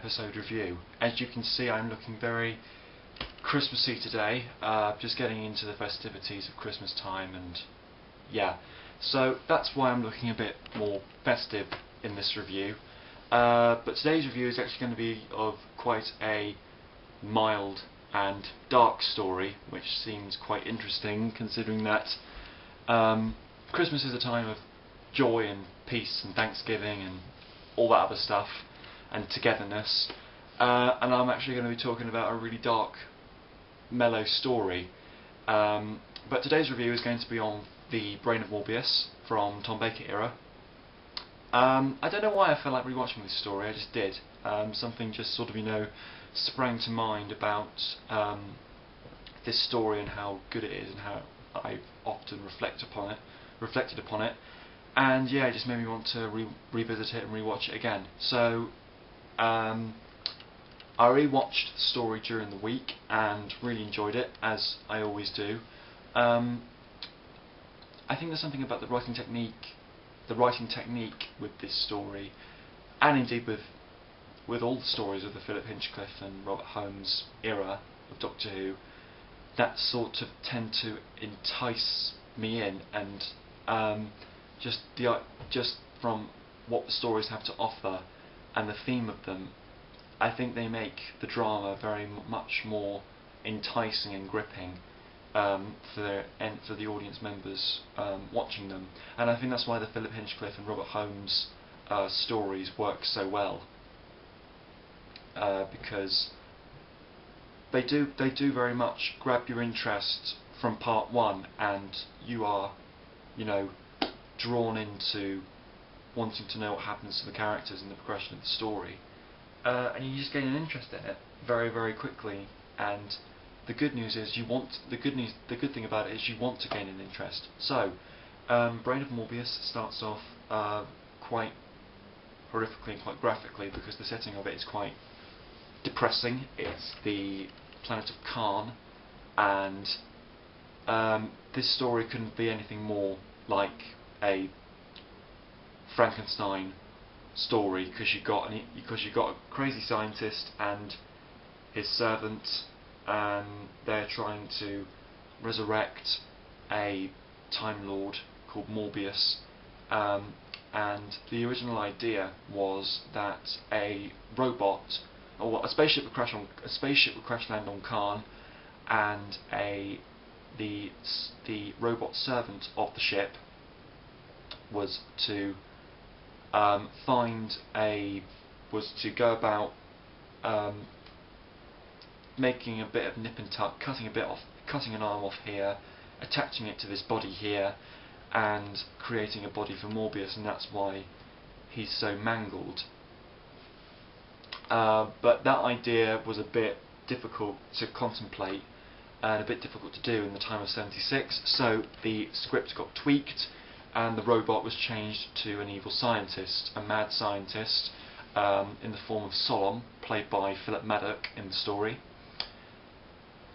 episode review. As you can see, I'm looking very Christmassy today, just getting into the festivities of Christmas time, and yeah, so that's why I'm looking a bit more festive in this review. But today's review is actually going to be of quite a mild and dark story, which seems quite interesting considering that Christmas is a time of joy and peace and Thanksgiving and all that other stuff and togetherness, and I'm actually going to be talking about a really dark, mellow story. But today's review is going to be on the Brain of Morbius from Tom Baker era. I don't know why I felt like rewatching this story, I just did. Something just sort of, sprang to mind about this story and how good it is and how I've often reflected upon it, and yeah, it just made me want to revisit it and rewatch it again. So I rewatched the story during the week and really enjoyed it, as I always do. I think there's something about the writing technique with this story, and indeed with all the stories of the Philip Hinchcliffe and Robert Holmes era of Doctor Who, that sort of tend to entice me in, and just from what the stories have to offer and the theme of them, I think they make the drama very much more enticing and gripping for the audience members watching them, and I think that's why the Philip Hinchcliffe and Robert Holmes stories work so well, because they do very much grab your interest from part one, and you are, drawn into wanting to know what happens to the characters and the progression of the story, and you just gain an interest in it very, very quickly. And the good news is the good thing about it is you want to gain an interest. So, Brain of Morbius starts off quite horrifically and quite graphically, because the setting of it is quite depressing. It's the planet of Karn, and this story couldn't be anything more like a Frankenstein story, because you got a crazy scientist and his servant, and they're trying to resurrect a Time Lord called Morbius, and the original idea was that a spaceship would crash land on Karn, and the robot servant of the ship was to go about making a bit of nip and tuck, cutting an arm off here, attaching it to this body here, and creating a body for Morbius, and that's why he's so mangled. But that idea was a bit difficult to contemplate and a bit difficult to do in the time of '76, so the script got tweaked and the robot was changed to an evil scientist, a mad scientist, in the form of Solom, played by Philip Maddock in the story.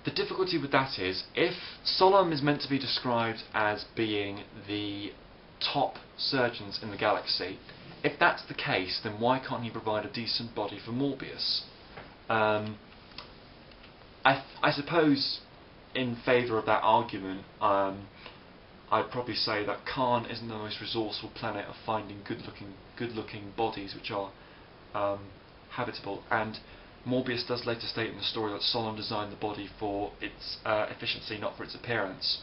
The difficulty with that is, if Solom is meant to be described as being the top surgeons in the galaxy, if that's the case, then why can't he provide a decent body for Morbius? I suppose, in favour of that argument, I'd probably say that Karn isn't the most resourceful planet of finding good-looking bodies which are habitable, and Morbius does later state in the story that Solom designed the body for its efficiency, not for its appearance.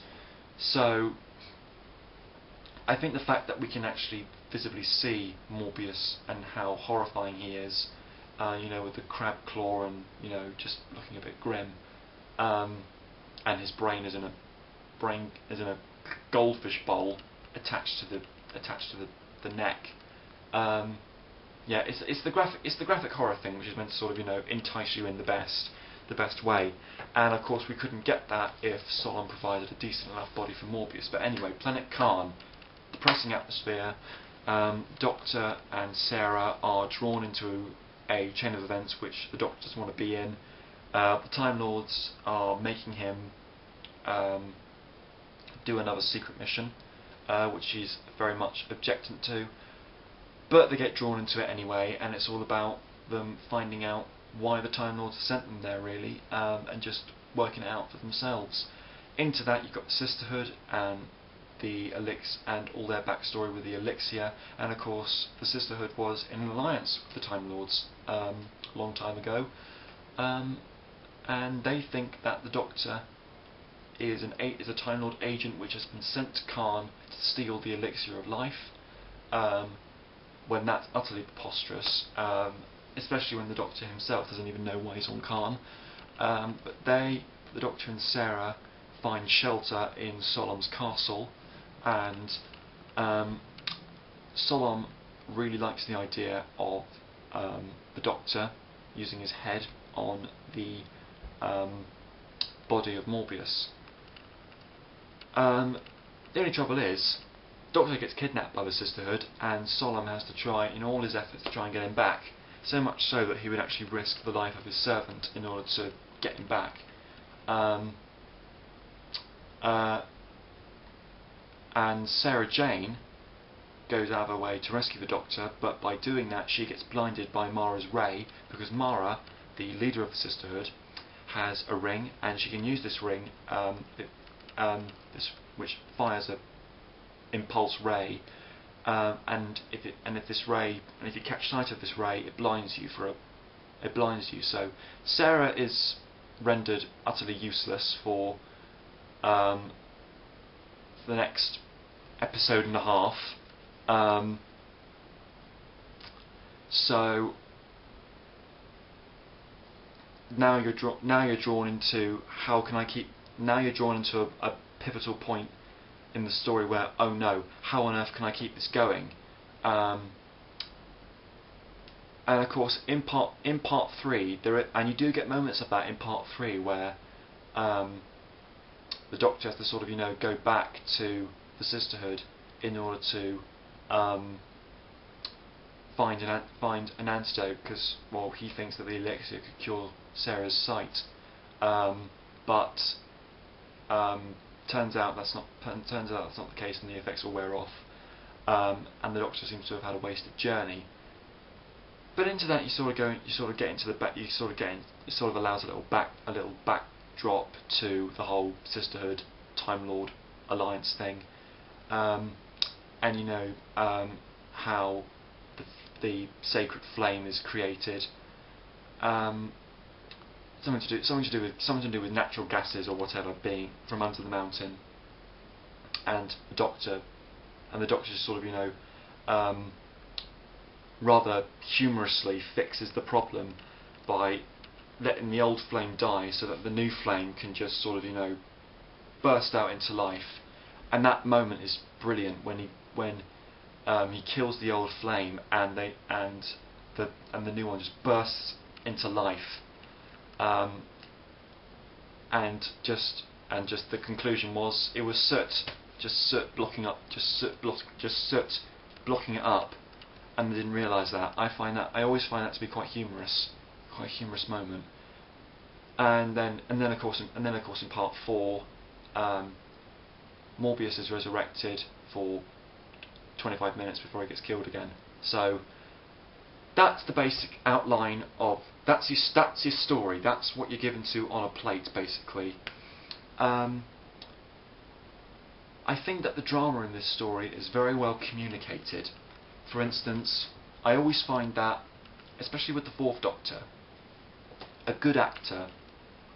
So I think the fact that we can actually visibly see Morbius and how horrifying he is, with the crab claw and just looking a bit grim, and his brain is in a goldfish bowl attached to the neck. Yeah, it's the graphic horror thing, which is meant to sort of entice you in the best way. And of course we couldn't get that if Solom provided a decent enough body for Morbius. But anyway, Planet Karn, depressing atmosphere. Doctor and Sarah are drawn into a chain of events which the Doctor doesn't want to be in. The Time Lords are making him do another secret mission, which he's very much objectant to, but they get drawn into it anyway, and it's all about them finding out why the Time Lords sent them there, really, and just working it out for themselves. Into that, you've got the Sisterhood and the Elixir and all their backstory with the Elixir, and of course the Sisterhood was in an alliance with the Time Lords a long time ago, and they think that the Doctor is a Time Lord agent which has been sent to Khan to steal the Elixir of Life, when that's utterly preposterous, especially when the Doctor himself doesn't even know why he's on Khan. But the Doctor and Sarah, find shelter in Solom's castle, and Solom really likes the idea of the Doctor using his head on the body of Morbius. The only trouble is, Doctor gets kidnapped by the Sisterhood, and Solom has to try, in all his efforts, to try and get him back. So much so that he would actually risk the life of his servant in order to get him back. And Sarah Jane goes out of her way to rescue the Doctor, but by doing that she gets blinded by Mara's ray, because Mara, the leader of the Sisterhood, has a ring, and she can use this ring, which fires a impulse ray, and if you catch sight of this ray, it blinds you. So Sarah is rendered utterly useless for the next episode and a half. So now you're drawn into a pivotal point in the story where, oh no, how on earth can I keep this going? And of course, in part 3, and you do get moments of that in part 3 where the Doctor has to sort of go back to the Sisterhood in order to find an antidote, because he thinks that the Elixir could cure Sarah's sight, but turns out that's not the case, and the effects will wear off, and the Doctor seems to have had a wasted journey. But into that, it sort of allows a little backdrop to the whole Sisterhood Time Lord alliance thing, and how the sacred flame is created. Something to do with natural gases or whatever being from under the mountain, and the Doctor just sort of rather humorously fixes the problem by letting the old flame die so that the new flame can just sort of burst out into life. And that moment is brilliant when he kills the old flame and the new one just bursts into life. And just the conclusion was, it was soot blocking it up, and they didn't realise that. I always find that to be quite a humorous moment. And then of course in part 4, Morbius is resurrected for 25 minutes before he gets killed again. So that's the basic outline of that's your story. That's what you're given to on a plate, basically. I think that the drama in this story is very well communicated. For instance, I always find that, especially with the Fourth Doctor, a good actor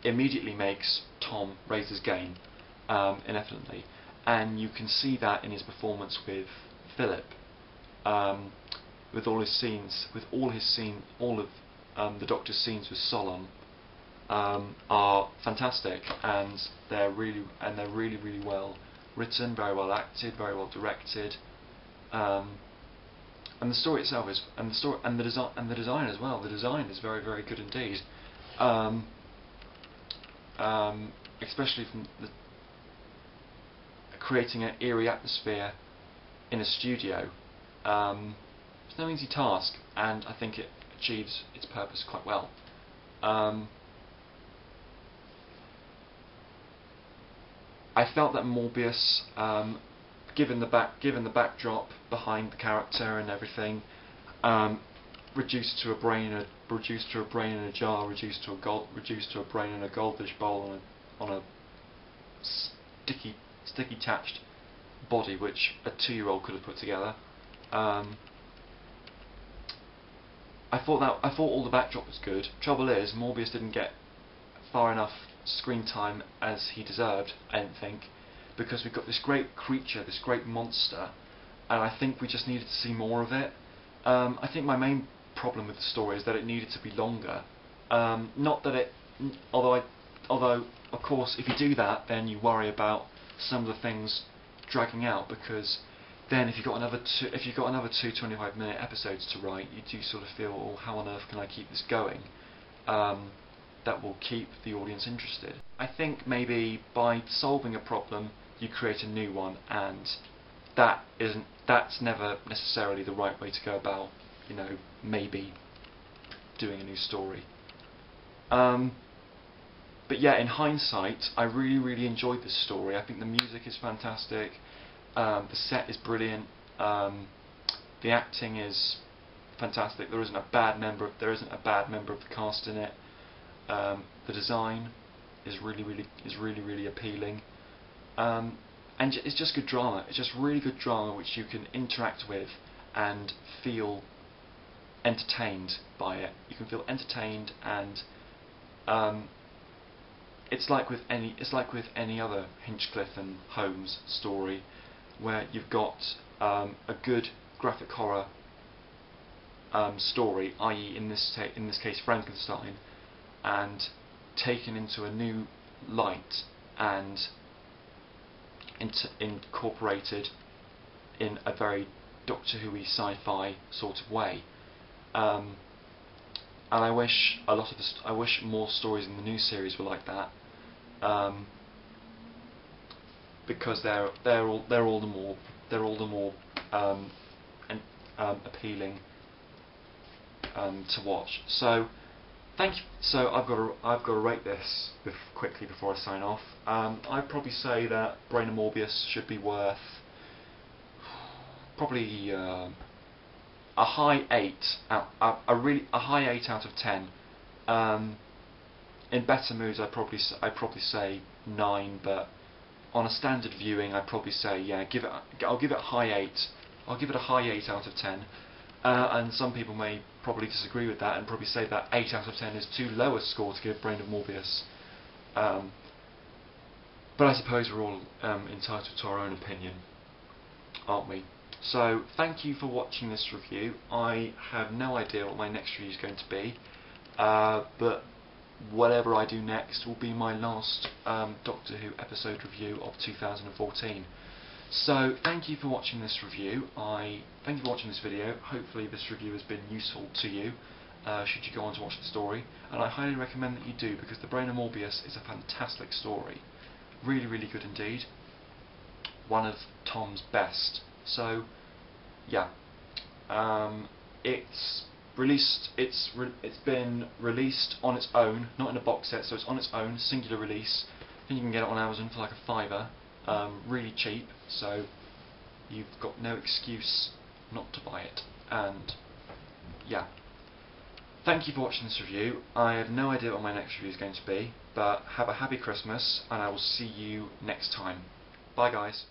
immediately makes Tom raise his game, infinitely, and you can see that in his performance with Philip. With all of the Doctor's scenes with Solom are fantastic, and they're really well written, very well acted, very well directed, and the story itself is, and the design as well. The design is very, very good indeed, especially from creating an eerie atmosphere in a studio. It's no easy task, and I think it achieves its purpose quite well. I felt that Morbius, given the backdrop behind the character and everything, reduced to a brain in a jar, reduced to a brain in a goldfish bowl on a sticky attached body, which a 2-year-old could have put together. I thought all the backdrop was good. Trouble is, Morbius didn't get far enough screen time as he deserved, I don't think, because we've got this great creature, this great monster, and I think we just needed to see more of it. I think my main problem with the story is that it needed to be longer. Not that it, although of course if you do that, then you worry about some of the things dragging out, because then if you've got another two 25-minute episodes to write, you do sort of feel, oh, how on earth can I keep this going? That will keep the audience interested. I think maybe by solving a problem, you create a new one, and that's never necessarily the right way to go about, you know, maybe doing a new story. But yeah, in hindsight, I really enjoyed this story. I think the music is fantastic, the set is brilliant, the acting is fantastic. There isn't a bad member of the cast in it. The design is really appealing, and it's just good drama. It's just really good drama which you can interact with and feel entertained by it. You can feel entertained, and it's like with any other Hinchcliffe and Holmes story, where you've got a good graphic horror story, i.e. in this case Frankenstein, and taken into a new light and incorporated in a very Doctor Who-y sci-fi sort of way. And I wish more stories in the new series were like that, because they're all the more appealing to watch. So thank you. So I've got to rate this quickly before I sign off. I'd probably say that Brain of Morbius should be worth probably a high 8 out, a high 8 out of 10. In better moods, I'd probably say 9, but on a standard viewing, I'd probably say, yeah, I'll give it a high 8. I'll give it a high 8 out of 10. And some people may probably disagree with that and probably say that 8 out of 10 is too low a score to give Brain of Morbius. But I suppose we're all entitled to our own opinion, aren't we? So thank you for watching this review. I have no idea what my next review is going to be, but whatever I do next will be my last Doctor Who episode review of 2014. So thank you for watching this review. Thank you for watching this video. Hopefully this review has been useful to you, should you go on to watch the story, and I highly recommend that you do, because The Brain of Morbius is a fantastic story. Really good indeed. One of Tom's best. So yeah, it's been released on its own, not in a box set, so it's on its own, singular release. I think you can get it on Amazon for like a £5, really cheap, so you've got no excuse not to buy it. And yeah, thank you for watching this review. I have no idea what my next review is going to be, but have a happy Christmas, and I will see you next time. Bye guys.